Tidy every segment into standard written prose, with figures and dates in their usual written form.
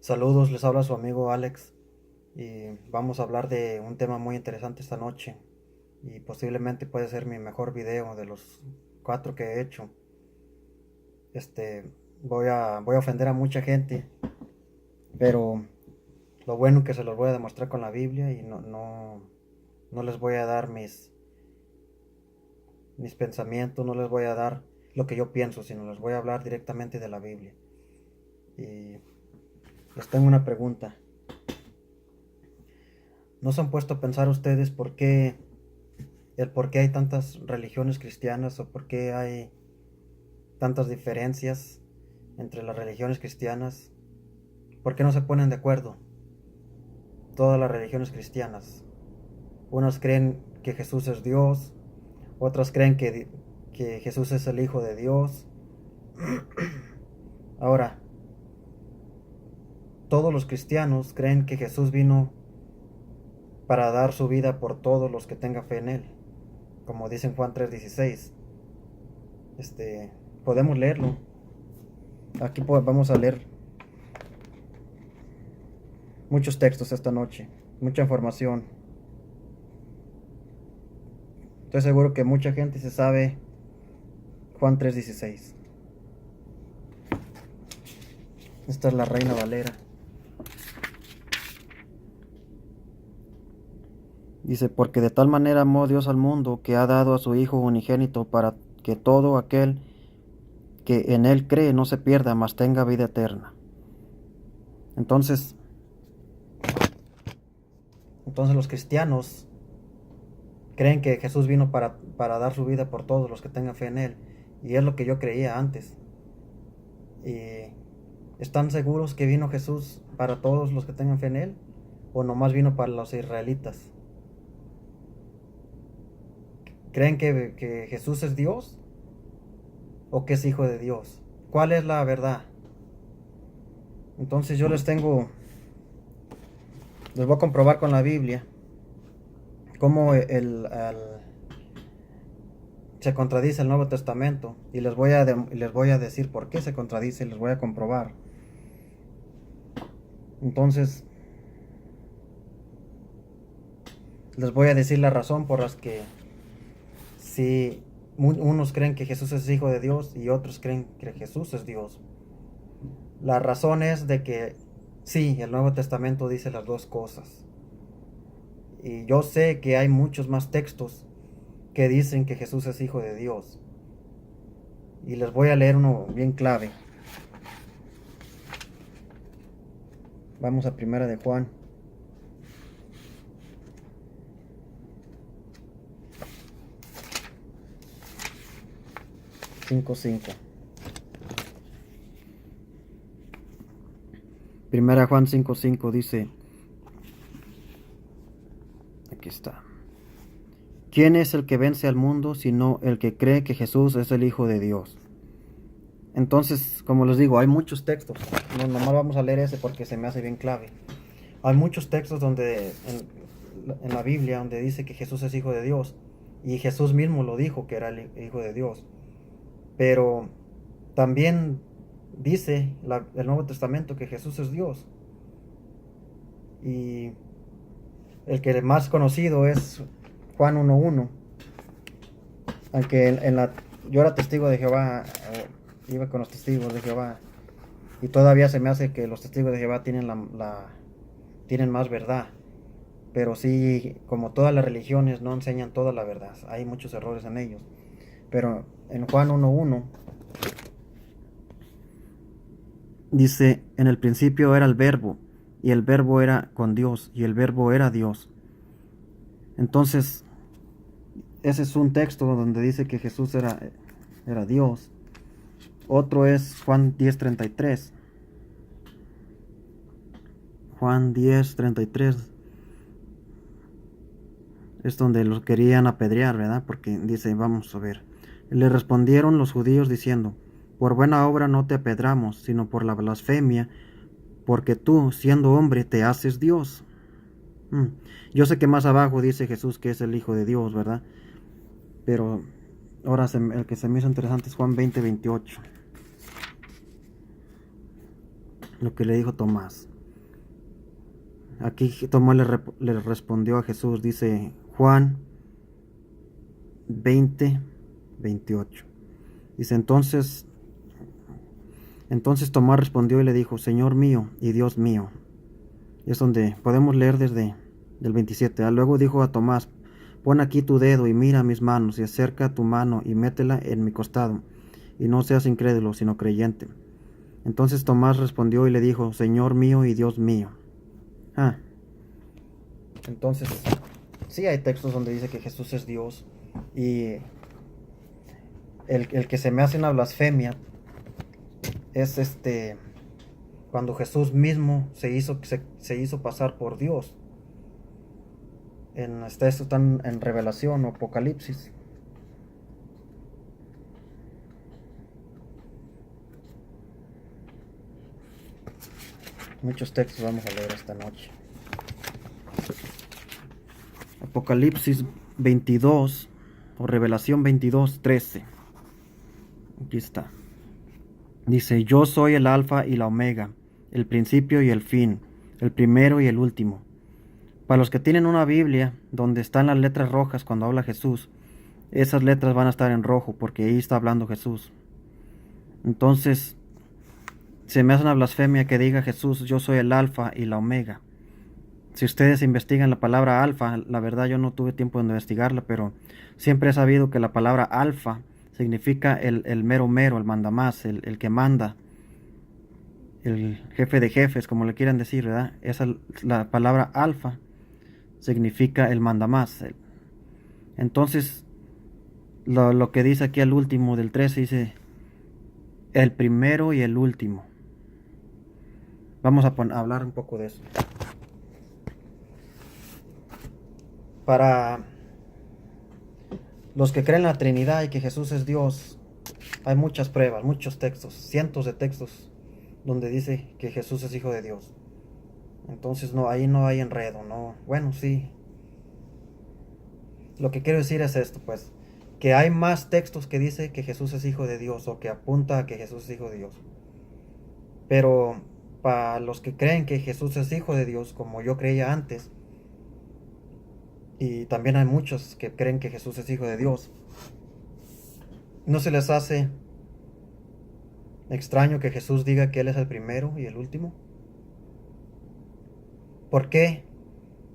Saludos, les habla su amigo Alex y vamos a hablar de un tema muy interesante esta noche y posiblemente puede ser mi mejor video de los 4 que he hecho. Este, voy a ofender a mucha gente, pero lo bueno que se los voy a demostrar con la Biblia y no les voy a dar mis pensamientos, no les voy a dar lo que yo pienso, sino les voy a hablar directamente de la Biblia. Y les tengo una pregunta. ¿No se han puesto a pensar ustedes por qué hay tantas religiones cristianas o por qué hay tantas diferencias entre las religiones cristianas? ¿Por qué no se ponen de acuerdo todas las religiones cristianas? Unas creen que Jesús es Dios, otras creen que Jesús es el Hijo de Dios. Ahora, todos los cristianos creen que Jesús vino para dar su vida por todos los que tengan fe en Él, como dice en Juan 3:16. Podemos leerlo. Aquí vamos a leer muchos textos esta noche, mucha información. Estoy seguro que mucha gente se sabe Juan 3:16. Esta es la Reina Valera. Dice, porque de tal manera amó Dios al mundo que ha dado a su Hijo unigénito para que todo aquel que en Él cree no se pierda, mas tenga vida eterna. Entonces los cristianos creen que Jesús vino para dar su vida por todos los que tengan fe en Él. Y es lo que yo creía antes. Y ¿están seguros que vino Jesús para todos los que tengan fe en Él? ¿O nomás vino para los israelitas? ¿Creen que Jesús es Dios? ¿O que es hijo de Dios? ¿Cuál es la verdad? Entonces les voy a comprobar con la Biblia cómo se contradice el Nuevo Testamento. Y les voy a decir por qué se contradice y les voy a comprobar. Entonces, les voy a decir la razón por las que si unos creen que Jesús es hijo de Dios y otros creen que Jesús es Dios. La razón es de que sí, el Nuevo Testamento dice las dos cosas. Y yo sé que hay muchos más textos que dicen que Jesús es hijo de Dios. Y les voy a leer uno bien clave. Vamos a Primera de Juan. Cinco. Primera Juan 5:5 dice, aquí está. ¿Quién es el que vence al mundo sino el que cree que Jesús es el Hijo de Dios? Entonces, como les digo, hay muchos textos. No, nomás vamos a leer ese porque se me hace bien clave. Hay muchos textos en la Biblia donde dice que Jesús es Hijo de Dios. Y Jesús mismo lo dijo que era el Hijo de Dios. Pero también dice el Nuevo Testamento que Jesús es Dios. Y el que más conocido es Juan 1:1. Aunque yo era testigo de Jehová, iba con los testigos de Jehová. Y todavía se me hace que los testigos de Jehová tienen más verdad. Pero sí, como todas las religiones no enseñan toda la verdad. Hay muchos errores en ellos. Pero en Juan 1:1 dice, en el principio era el Verbo, y el Verbo era con Dios, y el Verbo era Dios. Entonces, ese es un texto donde dice que Jesús era Dios. Otro es Juan 10:33. Juan 10:33 es donde los querían apedrear, ¿verdad? Porque dice, vamos a ver. Le respondieron los judíos diciendo, por buena obra no te apedramos, sino por la blasfemia, porque tú, siendo hombre, te haces Dios. Yo sé que más abajo dice Jesús que es el Hijo de Dios, ¿verdad? Pero ahora el que se me hizo interesante es Juan 20:28. Lo que le dijo Tomás. aquí Tomás le respondió a Jesús, dice Juan 20:28. Dice, entonces Tomás respondió y le dijo, Señor mío y Dios mío. Y es donde podemos leer desde el 27. Luego dijo a Tomás, pon aquí tu dedo y mira mis manos, y acerca tu mano y métela en mi costado, y no seas incrédulo, sino creyente. Entonces Tomás respondió y le dijo, Señor mío y Dios mío. Entonces, sí hay textos donde dice que Jesús es Dios, y el que se me hace una blasfemia es cuando Jesús mismo se hizo pasar por Dios. Esto está en Revelación o Apocalipsis. Muchos textos vamos a leer esta noche. Apocalipsis 22 o Revelación 22:13. Aquí está. Dice, yo soy el alfa y la omega, el principio y el fin, el primero y el último. Para los que tienen una Biblia donde están las letras rojas cuando habla Jesús, esas letras van a estar en rojo porque ahí está hablando Jesús. Entonces, se me hace una blasfemia que diga Jesús, yo soy el alfa y la omega. Si ustedes investigan la palabra alfa, la verdad yo no tuve tiempo de investigarla, pero siempre he sabido que la palabra alfa significa el mero mero, el mandamás, el que manda, el jefe de jefes, como le quieran decir, ¿verdad? La palabra alfa significa el mandamás. Entonces, lo que dice aquí al último del 13 dice, el primero y el último. Vamos a hablar un poco de eso. Para los que creen en la Trinidad y que Jesús es Dios, hay muchas pruebas, muchos textos, cientos de textos donde dice que Jesús es hijo de Dios. Entonces ahí no hay enredo, no. Bueno, sí. Lo que quiero decir es esto, pues, que hay más textos que dice que Jesús es hijo de Dios o que apunta a que Jesús es hijo de Dios. Pero para los que creen que Jesús es hijo de Dios, como yo creía antes, y también hay muchos que creen que Jesús es hijo de Dios, ¿no se les hace extraño que Jesús diga que Él es el primero y el último? ¿Por qué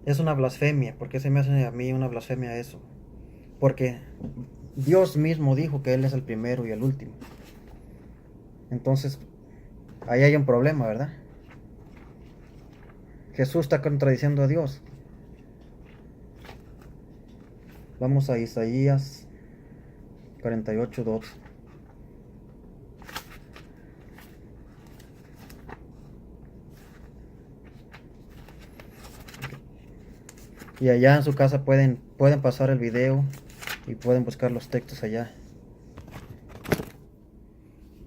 es una blasfemia? ¿Por qué se me hace a mí una blasfemia eso? Porque Dios mismo dijo que Él es el primero y el último. Entonces, ahí hay un problema, ¿verdad? Jesús está contradiciendo a Dios. Vamos a Isaías 48:2. Y allá en su casa pueden pasar el video y pueden buscar los textos allá.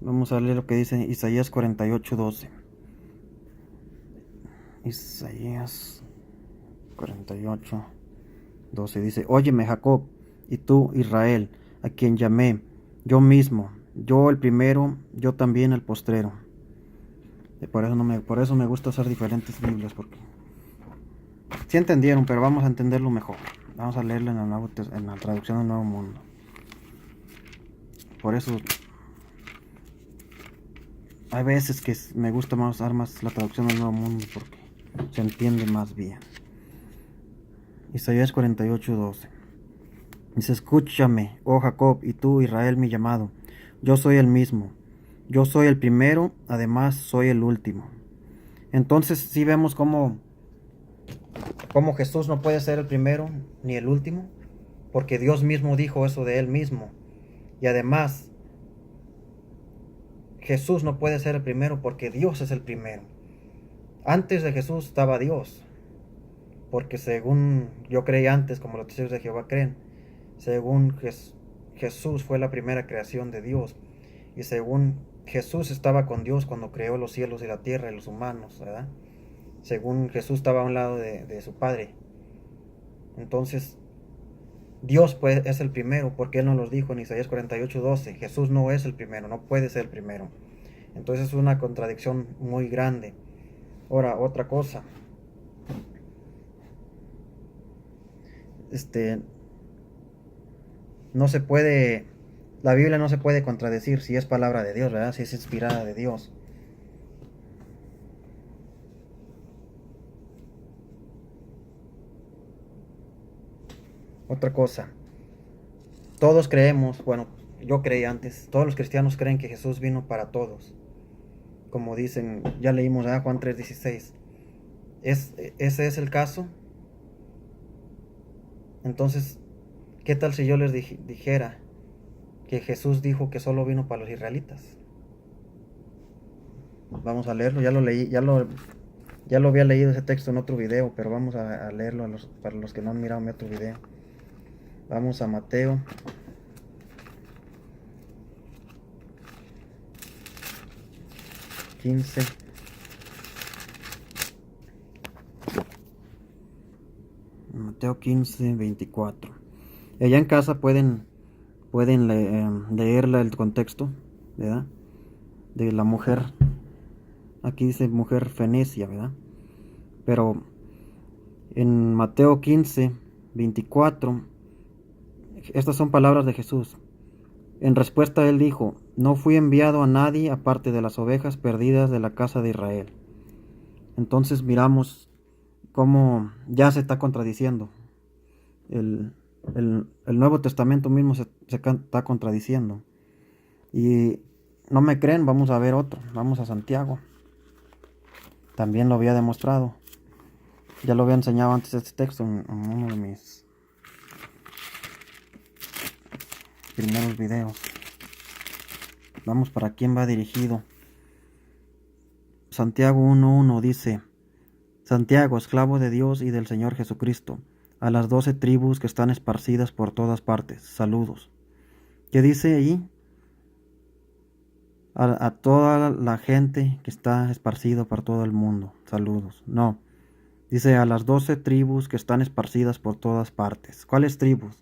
Vamos a leer lo que dice Isaías 48:12. Isaías 48:12 dice, óyeme Jacob, y tú Israel, a quien llamé, yo mismo, yo el primero, yo también el postrero. Y por eso me gusta usar diferentes Biblias, porque sí entendieron, pero vamos a entenderlo mejor. Vamos a leerlo en la traducción del Nuevo Mundo. Por eso hay veces que me gusta más usar más la traducción del Nuevo Mundo, porque se entiende más bien. Isaías 48:12 dice, escúchame, oh Jacob, y tú Israel mi llamado, yo soy el mismo, yo soy el primero, además soy el último. Entonces sí vemos cómo Jesús no puede ser el primero ni el último, porque Dios mismo dijo eso de Él mismo. Y además, Jesús no puede ser el primero porque Dios es el primero. Antes de Jesús estaba Dios, porque según yo creí antes, como los testigos de Jehová creen, según Jesús fue la primera creación de Dios, y según Jesús estaba con Dios cuando creó los cielos y la tierra y los humanos, ¿verdad? Según Jesús estaba a un lado de su Padre. Entonces, Dios pues es el primero, porque Él nos lo dijo en Isaías 48:12. Jesús no es el primero, no puede ser el primero. Entonces es una contradicción muy grande. Ahora, otra cosa. este, no se puede, la Biblia no se puede contradecir si es palabra de Dios, ¿verdad? Si es inspirada de Dios. Otra cosa, todos creemos, bueno, yo creí antes, todos los cristianos creen que Jesús vino para todos. Como dicen, ya leímos a Juan 3:16. ¿Ese es el caso? Entonces, ¿qué tal si yo les dijera que Jesús dijo que solo vino para los israelitas? Vamos a leerlo, ya lo leí, ya lo había leído ese texto en otro video, pero vamos a leerlo para los que no han mirado mi otro video. Vamos a Mateo 15. Mateo 15:24. Allá en casa pueden leerla el contexto, ¿verdad? De la mujer. Aquí dice mujer fenecia, ¿verdad? Pero en Mateo 15:24, estas son palabras de Jesús. En respuesta él dijo, no fui enviado a nadie aparte de las ovejas perdidas de la casa de Israel. Entonces miramos cómo ya se está contradiciendo. El, el Nuevo Testamento mismo se está contradiciendo. Y no me creen, vamos a ver otro. Vamos a Santiago. También lo había demostrado. Ya lo había enseñado antes este texto en uno de mis primeros videos. Vamos para quién va dirigido. Santiago 1:1 dice, Santiago, esclavo de Dios y del Señor Jesucristo, a las 12 tribus que están esparcidas por todas partes, saludos. ¿Qué dice ahí? A toda la gente que está esparcida por todo el mundo, saludos. No, dice a las 12 tribus que están esparcidas por todas partes. ¿Cuáles tribus?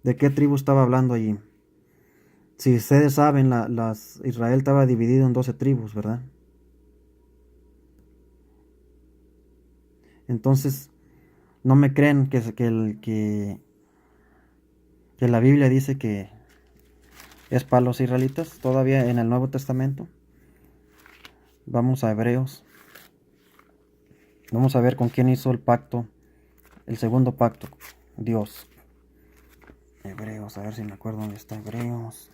¿De qué tribu estaba hablando allí? Si ustedes saben, Israel estaba dividido en 12 tribus, ¿verdad? Entonces, no me creen que la Biblia dice que es para los israelitas, todavía en el Nuevo Testamento. Vamos a Hebreos. Vamos a ver con quién hizo el pacto, el segundo pacto, Dios. Hebreos, a ver si me acuerdo dónde está Hebreos.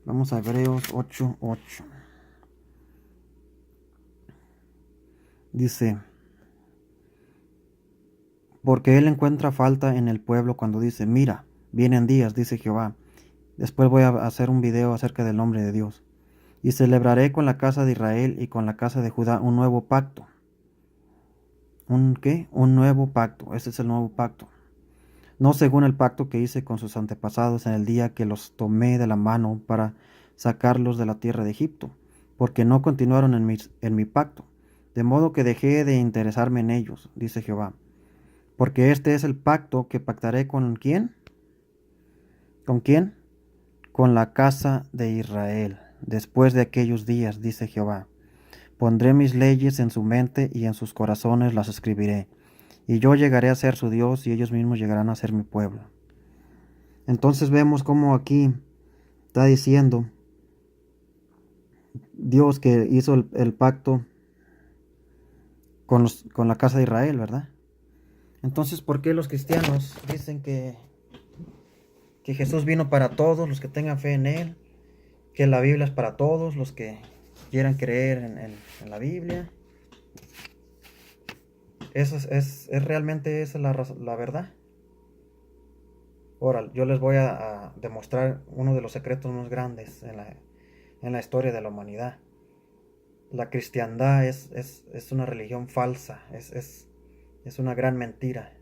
Vamos a Hebreos 8:8. Dice, porque él encuentra falta en el pueblo cuando dice, mira, vienen días, dice Jehová. Después voy a hacer un video acerca del nombre de Dios. Y celebraré con la casa de Israel y con la casa de Judá un nuevo pacto. ¿Un qué? Un nuevo pacto. Ese es el nuevo pacto. No según el pacto que hice con sus antepasados en el día que los tomé de la mano para sacarlos de la tierra de Egipto, porque no continuaron en mi pacto, de modo que dejé de interesarme en ellos, dice Jehová. Porque este es el pacto que pactaré con ¿quién? ¿Con quién? Con la casa de Israel, después de aquellos días, dice Jehová. Pondré mis leyes en su mente y en sus corazones las escribiré. Y yo llegaré a ser su Dios y ellos mismos llegarán a ser mi pueblo. Entonces vemos cómo aquí está diciendo Dios que hizo el pacto con la casa de Israel, ¿verdad? Entonces, ¿por qué los cristianos dicen que Jesús vino para todos los que tengan fe en Él? Que la Biblia es para todos los que quieran creer en la Biblia. Eso es realmente esa la verdad. Ahora, yo les voy a demostrar uno de los secretos más grandes en la historia de la humanidad. La cristiandad es una religión falsa, es una gran mentira.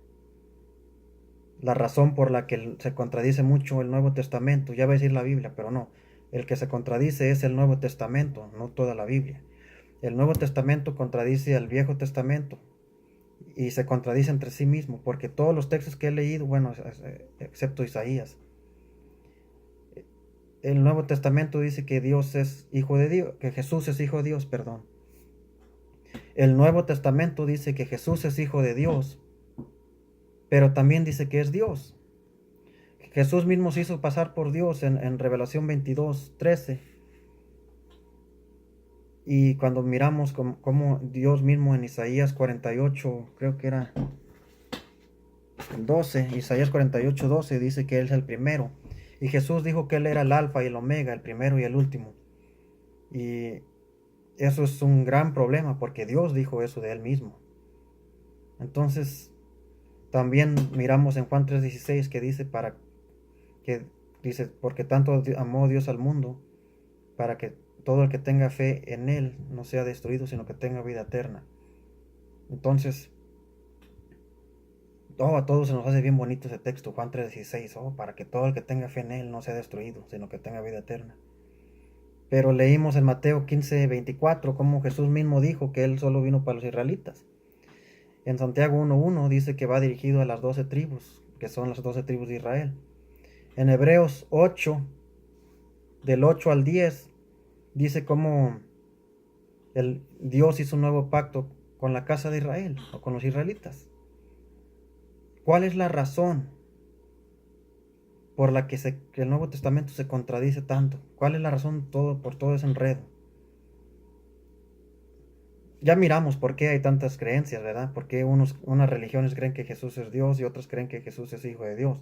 La razón por la que se contradice mucho el Nuevo Testamento, ya va a decir la Biblia, pero no. El que se contradice es el Nuevo Testamento, no toda la Biblia. El Nuevo Testamento contradice al Viejo Testamento y se contradice entre sí mismo, porque todos los textos que he leído, bueno, excepto Isaías, el Nuevo Testamento dice que Dios es hijo de Dios, que Jesús es hijo de Dios, perdón. El Nuevo Testamento dice que Jesús es hijo de Dios, pero también dice que es Dios. Jesús mismo se hizo pasar por Dios en Revelación 22:13. Y cuando miramos como Dios mismo en Isaías 48, creo que era 12, Isaías 48:12 dice que Él es el primero. Y Jesús dijo que Él era el alfa y el omega, el primero y el último. Y eso es un gran problema porque Dios dijo eso de Él mismo. Entonces, también miramos en Juan 3:16 que dice, porque tanto amó Dios al mundo, para que todo el que tenga fe en Él no sea destruido, sino que tenga vida eterna. Entonces, a todos se nos hace bien bonito ese texto, Juan 3:16, para que todo el que tenga fe en Él no sea destruido, sino que tenga vida eterna. Pero leímos en Mateo 15:24 como Jesús mismo dijo que Él solo vino para los israelitas. En Santiago 1:1 dice que va dirigido a las 12 tribus, que son las 12 tribus de Israel. En Hebreos 8, del 8 al 10, dice cómo el Dios hizo un nuevo pacto con la casa de Israel, o con los israelitas. ¿Cuál es la razón por la que el Nuevo Testamento se contradice tanto? ¿Cuál es la razón por todo ese enredo? Ya miramos por qué hay tantas creencias, ¿verdad? Por qué unas religiones creen que Jesús es Dios y otras creen que Jesús es hijo de Dios.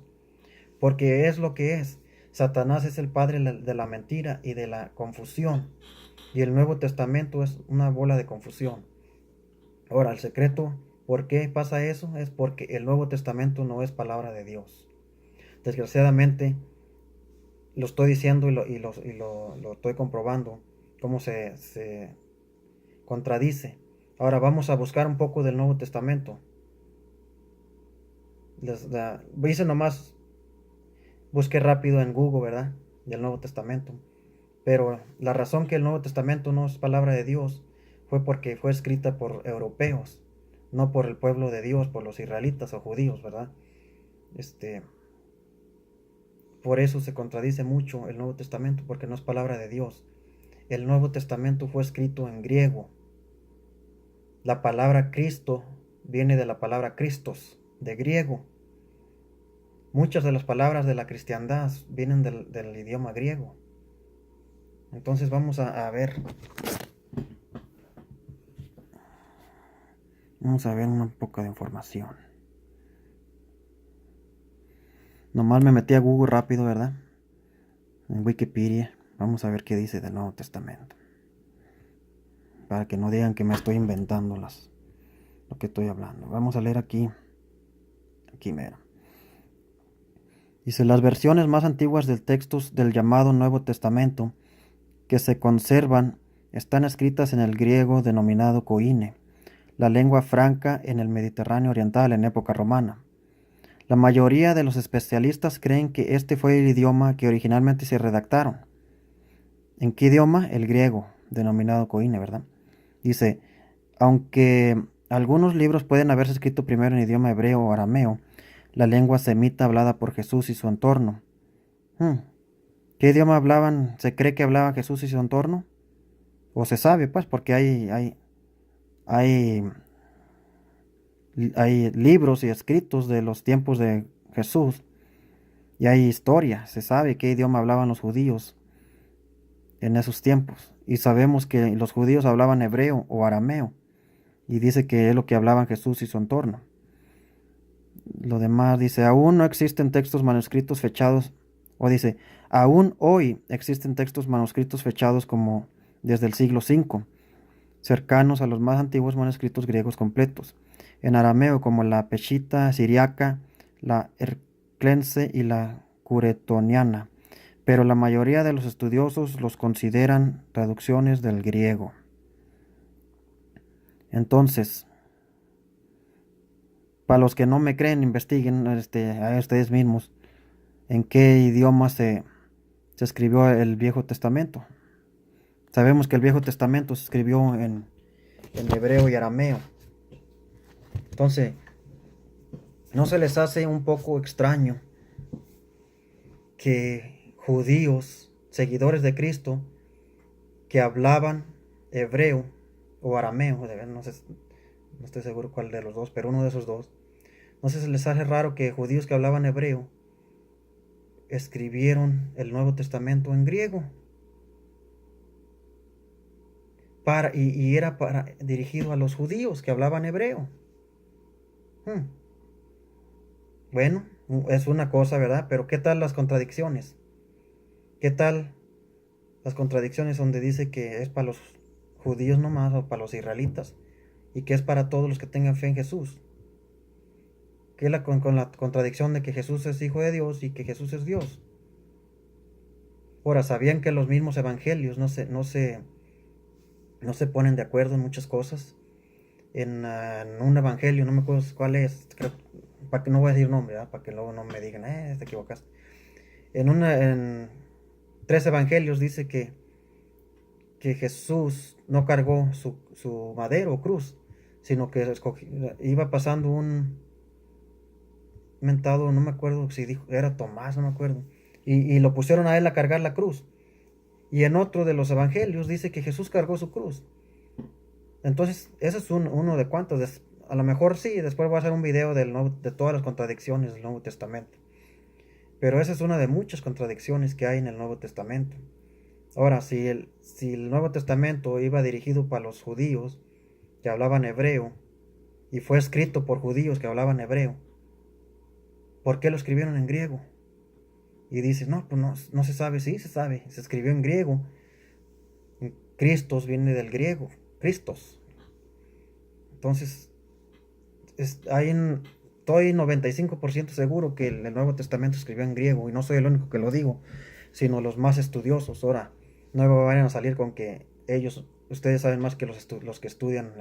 Porque es lo que es. Satanás es el padre de la mentira y de la confusión. Y el Nuevo Testamento es una bola de confusión. Ahora, el secreto, ¿por qué pasa eso? Es porque el Nuevo Testamento no es palabra de Dios. Desgraciadamente, lo estoy diciendo y lo estoy comprobando, cómo se contradice. Ahora vamos a buscar un poco del Nuevo Testamento. Hice nomás, busqué rápido en Google, ¿verdad? Del Nuevo Testamento. Pero la razón que el Nuevo Testamento no es palabra de Dios fue porque fue escrita por europeos, no por el pueblo de Dios, por los israelitas o judíos, ¿verdad? Por eso se contradice mucho el Nuevo Testamento, porque no es palabra de Dios. El Nuevo Testamento fue escrito en griego. La palabra Cristo viene de la palabra Christos, de griego. Muchas de las palabras de la cristiandad vienen del idioma griego. Entonces vamos a ver. Vamos a ver un poco de información. Nomás me metí a Google rápido, ¿verdad? En Wikipedia. Vamos a ver qué dice del Nuevo Testamento. Para que no digan que me estoy inventando lo que estoy hablando. Vamos a leer aquí. Aquí mero. Dice, las versiones más antiguas del texto del llamado Nuevo Testamento que se conservan están escritas en el griego denominado koine, la lengua franca en el Mediterráneo oriental en época romana. La mayoría de los especialistas creen que este fue el idioma que originalmente se redactaron. ¿En qué idioma? El griego, denominado koine, ¿verdad? Dice, aunque algunos libros pueden haberse escrito primero en idioma hebreo o arameo, la lengua semita hablada por Jesús y su entorno. ¿Qué idioma hablaban? ¿Se cree que hablaban Jesús y su entorno? O se sabe, pues, porque hay libros y escritos de los tiempos de Jesús. Y hay historia, se sabe qué idioma hablaban los judíos en esos tiempos. Y sabemos que los judíos hablaban hebreo o arameo. Y dice que es lo que hablaban Jesús y su entorno. Lo demás dice, aún no existen textos manuscritos fechados. O dice, aún hoy existen textos manuscritos fechados como desde el siglo V, cercanos a los más antiguos manuscritos griegos completos, en arameo como la peshita siriaca, la erclense y la curetoniana, pero la mayoría de los estudiosos los consideran traducciones del griego. Entonces, para los que no me creen, investiguen a ustedes mismos en qué idioma se escribió el Viejo Testamento. Sabemos que el Viejo Testamento se escribió en hebreo y arameo. Entonces, ¿no se les hace un poco extraño que judíos, seguidores de Cristo, que hablaban hebreo o arameo, no sé, no estoy seguro cuál de los dos, pero uno de esos dos. No sé si les hace raro que judíos que hablaban hebreo escribieron el Nuevo Testamento en griego. Y era dirigido a los judíos que hablaban hebreo. Bueno, es una cosa, ¿verdad? Pero ¿qué tal las contradicciones? ¿Qué tal las contradicciones donde dice que es para los judíos nomás o para los israelitas y que es para todos los que tengan fe en Jesús? ¿Qué es con la contradicción de que Jesús es hijo de Dios y que Jesús es Dios? Ahora, sabían que los mismos evangelios no se ponen de acuerdo en muchas cosas. En un evangelio, no me acuerdo cuál es, creo, para que no voy a decir nombre, para que luego no me digan, te equivocaste. En 3 evangelios dice que Jesús no cargó su madero o cruz, sino que iba pasando un mentado, no me acuerdo si dijo, era Tomás, no me acuerdo, y lo pusieron a él a cargar la cruz. Y en otro de los evangelios dice que Jesús cargó su cruz. Entonces, ese es uno de cuantos. A lo mejor sí, después voy a hacer un video de todas las contradicciones del Nuevo Testamento. Pero esa es una de muchas contradicciones que hay en el Nuevo Testamento. Ahora, si el Nuevo Testamento iba dirigido para los judíos que hablaban hebreo y fue escrito por judíos que hablaban hebreo, ¿por qué lo escribieron en griego? Y dices, no, pues no se sabe. Sí, se sabe, se escribió en griego. Christos viene del griego, Christos. Entonces, estoy 95% seguro que el Nuevo Testamento escribió en griego, y no soy el único que lo digo, sino los más estudiosos. Ahora, no me vayan a salir con que ustedes saben más que los que estudian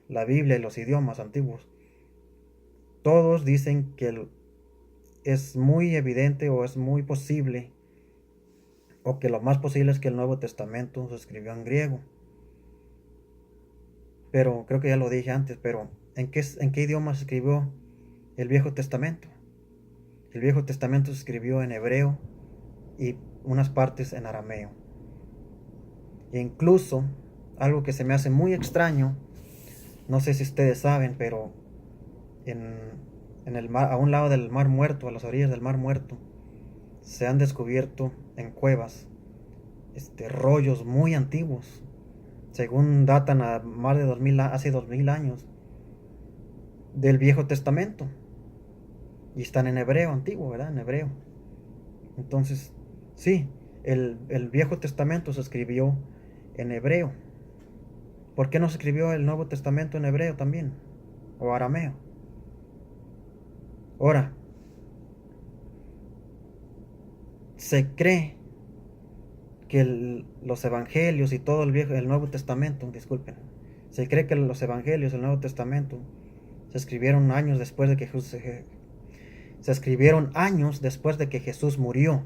la Biblia y los idiomas antiguos. Todos dicen que es muy evidente o es muy posible, o que lo más posible es que el Nuevo Testamento se escribió en griego. Pero creo que ya lo dije antes, pero ¿en qué idioma se escribió el Viejo Testamento? El Viejo Testamento se escribió en hebreo y unas partes en arameo. E incluso, algo que se me hace muy extraño, no sé si ustedes saben, pero en el mar, a un lado del Mar Muerto, a las orillas del Mar Muerto, se han descubierto en cuevas rollos muy antiguos, según datan a más de hace 2000 años del Viejo Testamento, y están en hebreo antiguo, ¿verdad? En hebreo. Entonces, sí, el Viejo Testamento se escribió en hebreo. ¿Por qué no se escribió el Nuevo Testamento en hebreo también? O arameo. Ahora, se cree que los evangelios y todo el Nuevo Testamento, disculpen, se cree que los evangelios, el Nuevo Testamento, se escribieron años después de que Jesús murió.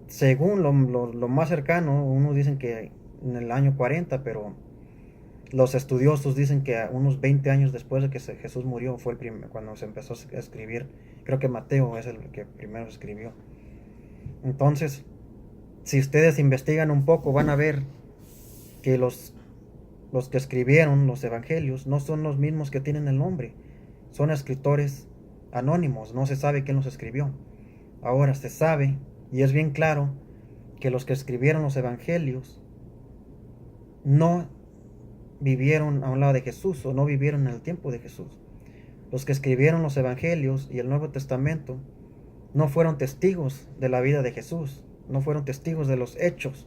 Según lo más cercano, unos dicen que en el año 40, pero los estudiosos dicen que unos 20 años después de que Jesús murió fue cuando se empezó a escribir. Creo que Mateo es el que primero escribió. Entonces, si ustedes investigan un poco, van a ver que los que escribieron los evangelios no son los mismos que tienen el nombre. Son escritores anónimos, no se sabe quién los escribió. Ahora se sabe, y es bien claro, que los que escribieron los evangelios no vivieron a un lado de Jesús, o no vivieron en el tiempo de Jesús. Los que escribieron los evangelios y el Nuevo Testamento no fueron testigos de la vida de Jesús, no fueron testigos de los hechos,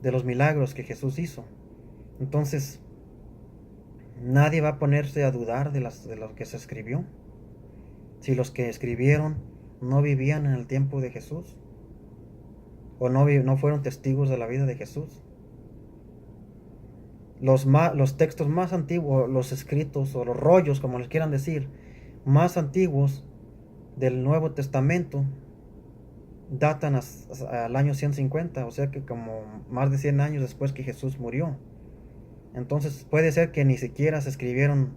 de los milagros que Jesús hizo. Entonces, nadie va a ponerse a dudar de lo que se escribió, si los que escribieron no vivían en el tiempo de Jesús, o no fueron testigos de la vida de Jesús. Los textos más antiguos, los escritos o los rollos, como les quieran decir, más antiguos del Nuevo Testamento datan al año 150, o sea que como más de 100 años después que Jesús murió. Entonces puede ser que ni siquiera se escribieron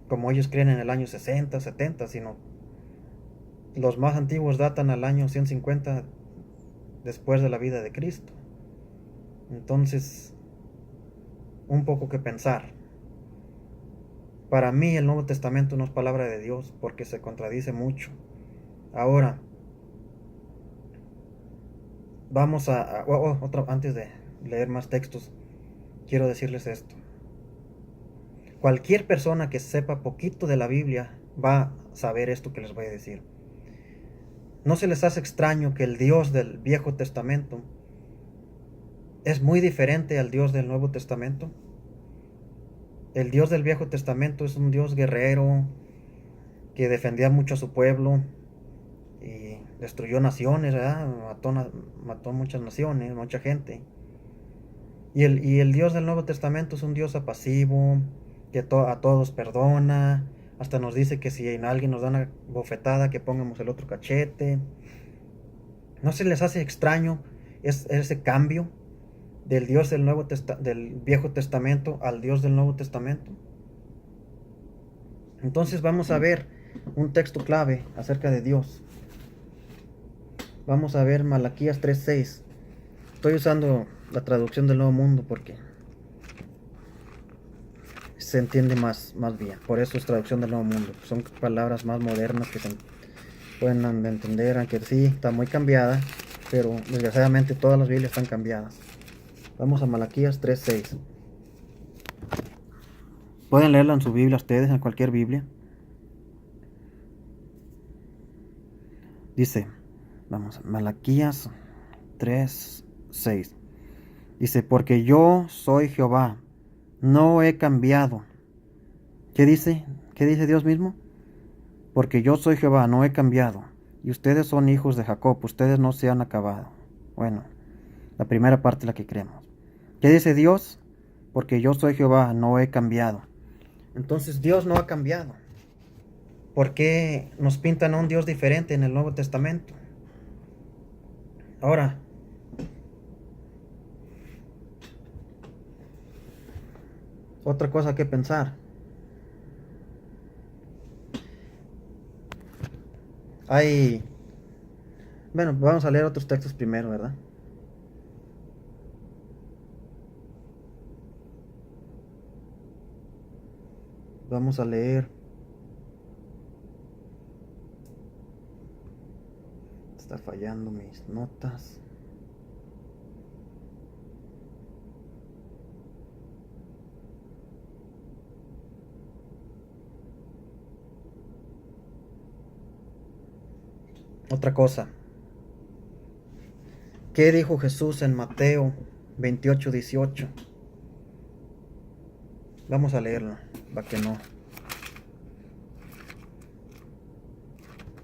como ellos creen en el año 60, 70, sino los más antiguos datan al año 150 después de la vida de Cristo. Entonces, un poco que pensar. Para mí el Nuevo Testamento no es palabra de Dios porque se contradice mucho. Ahora, vamos antes de leer más textos, quiero decirles esto. Cualquier persona que sepa poquito de la Biblia va a saber esto que les voy a decir. ¿No se les hace extraño que el Dios del Viejo Testamento es muy diferente al Dios del Nuevo Testamento? El Dios del Viejo Testamento es un Dios guerrero que defendía mucho a su pueblo y destruyó naciones, ¿verdad? Mató muchas naciones, mucha gente. Y el Dios del Nuevo Testamento es un Dios apasivo, que a todos perdona, hasta nos dice que si alguien nos da una bofetada, que pongamos el otro cachete. ¿No se les hace extraño ese cambio del Dios del Viejo Testamento al Dios del Nuevo Testamento? Entonces vamos a ver un texto clave acerca de Dios. Vamos a ver Malaquías 3:6. Estoy usando la traducción del Nuevo Mundo porque se entiende más bien. Por eso es traducción del Nuevo Mundo. Son palabras más modernas que se pueden entender, aunque sí, está muy cambiada, pero desgraciadamente todas las Biblias están cambiadas. Vamos a Malaquías 3:6. Pueden leerla en su Biblia ustedes, en cualquier Biblia. Dice, vamos, Malaquías 3:6. Dice, porque yo soy Jehová, no he cambiado. ¿Qué dice? ¿Qué dice Dios mismo? Porque yo soy Jehová, no he cambiado. Y ustedes son hijos de Jacob, ustedes no se han acabado. Bueno, la primera parte es la que creemos. ¿Qué dice Dios? Porque yo soy Jehová, no he cambiado. Entonces Dios no ha cambiado. ¿Por qué nos pintan a un Dios diferente en el Nuevo Testamento? Ahora, otra cosa que pensar. Bueno, vamos a leer otros textos primero, ¿verdad? Vamos a leer. Está fallando mis notas. Otra cosa. ¿Qué dijo Jesús en Mateo 28:18? Vamos a leerlo, para que no.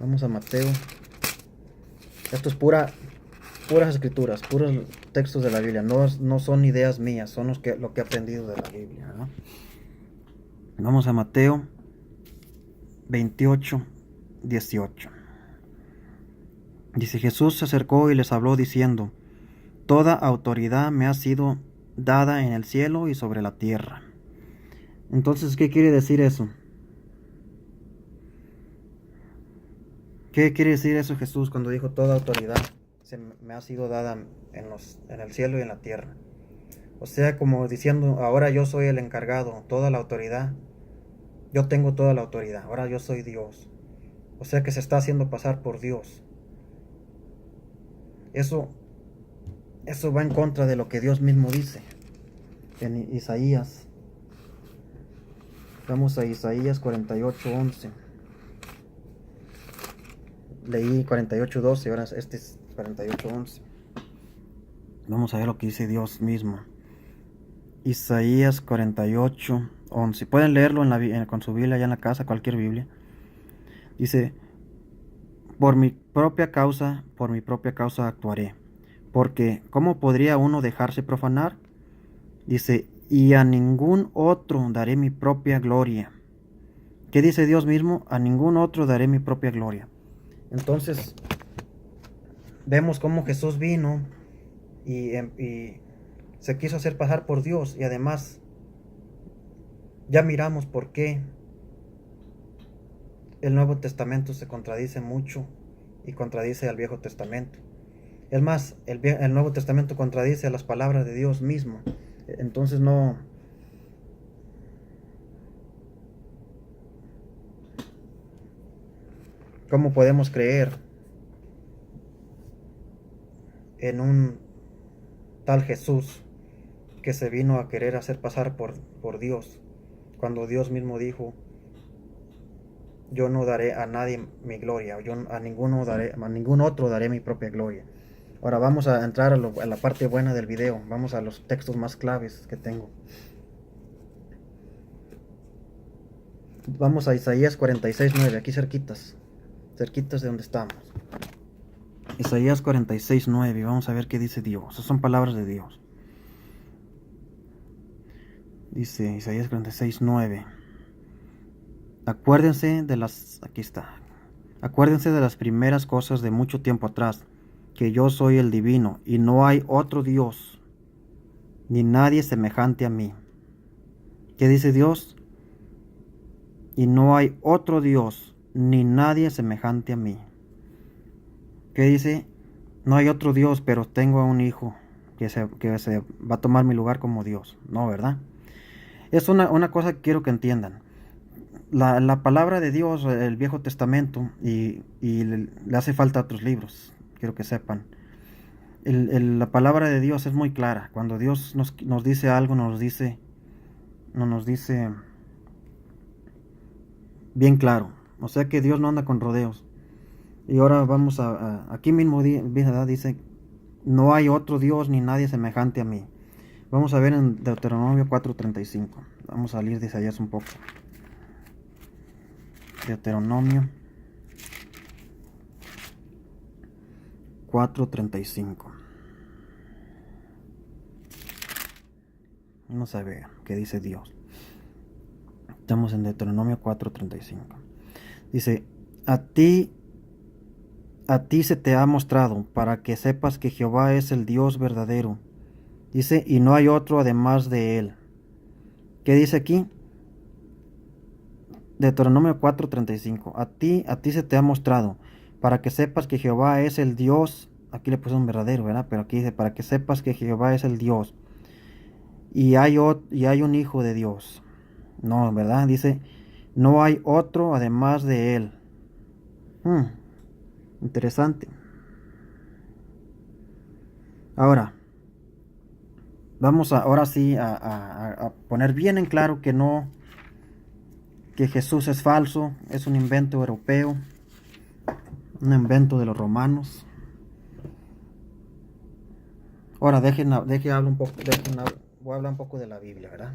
Vamos a Mateo. Esto es puras escrituras, puros textos de la Biblia. No son ideas mías, son lo que he aprendido de la Biblia, ¿no? Vamos a Mateo 28:18. Dice, Jesús se acercó y les habló diciendo, toda autoridad me ha sido dada en el cielo y sobre la tierra. Entonces, ¿qué quiere decir eso? ¿Qué quiere decir eso Jesús cuando dijo toda autoridad me ha sido dada en el cielo y en la tierra? O sea, como diciendo, ahora yo soy el encargado, toda la autoridad. Yo tengo toda la autoridad, ahora yo soy Dios. O sea que se está haciendo pasar por Dios. Eso va en contra de lo que Dios mismo dice en Isaías. Vamos a Isaías 48:11. Leí 48:12, ahora este es 48:11. Vamos a ver lo que dice Dios mismo. Isaías 48:11. Pueden leerlo con su Biblia allá en la casa, cualquier Biblia. Dice, por mi propia causa actuaré. Porque, ¿cómo podría uno dejarse profanar? Dice, y a ningún otro daré mi propia gloria. ¿Qué dice Dios mismo? A ningún otro daré mi propia gloria. Entonces, vemos cómo Jesús vino y se quiso hacer pasar por Dios. Y además, ya miramos por qué el Nuevo Testamento se contradice mucho y contradice al Viejo Testamento. Es más, el Nuevo Testamento contradice las palabras de Dios mismo. Entonces no... ¿Cómo podemos creer en un tal Jesús que se vino a querer hacer pasar por Dios, cuando Dios mismo dijo: yo no daré a nadie mi gloria, yo a ningún otro daré mi propia gloria? Ahora vamos a entrar a la parte buena del video. Vamos a los textos más claves que tengo. Vamos a Isaías 46:9, aquí cerquitas de donde estamos. Isaías 46:9, vamos a ver qué dice Dios. Esas son palabras de Dios. Dice Isaías 46:9. Aquí está. Acuérdense de las primeras cosas de mucho tiempo atrás, que yo soy el divino, y no hay otro Dios, ni nadie semejante a mí. ¿Qué dice Dios? Y no hay otro Dios, ni nadie semejante a mí. ¿Qué dice? No hay otro Dios, pero tengo a un hijo que se va a tomar mi lugar como Dios. No, ¿verdad? Es una cosa que quiero que entiendan. La palabra de Dios, el Viejo Testamento, y le hace falta a otros libros, quiero que sepan. La palabra de Dios es muy clara. Cuando Dios nos dice algo, nos dice bien claro. O sea que Dios no anda con rodeos. Y ahora vamos aquí mismo dice: no hay otro Dios ni nadie semejante a mí. Vamos a ver en Deuteronomio 4:35. Vamos a salir de Isaías un poco. Deuteronomio 4:35. Vamos a ver qué dice Dios. Estamos en Deuteronomio 4:35. Dice: a ti se te ha mostrado, para que sepas que Jehová es el Dios verdadero. Dice: y no hay otro además de él. ¿Qué dice aquí? Deuteronomio 4:35. A ti se te ha mostrado, para que sepas que Jehová es el Dios. Aquí le puse un verdadero, ¿verdad? Pero aquí dice: para que sepas que Jehová es el Dios. Y hay un hijo de Dios. No, ¿verdad? Dice: no hay otro además de él. Interesante. Ahora, vamos ahora sí a poner bien en claro que Jesús es falso, es un invento europeo, un invento de los romanos. Ahora voy a hablar un poco de la Biblia, ¿verdad?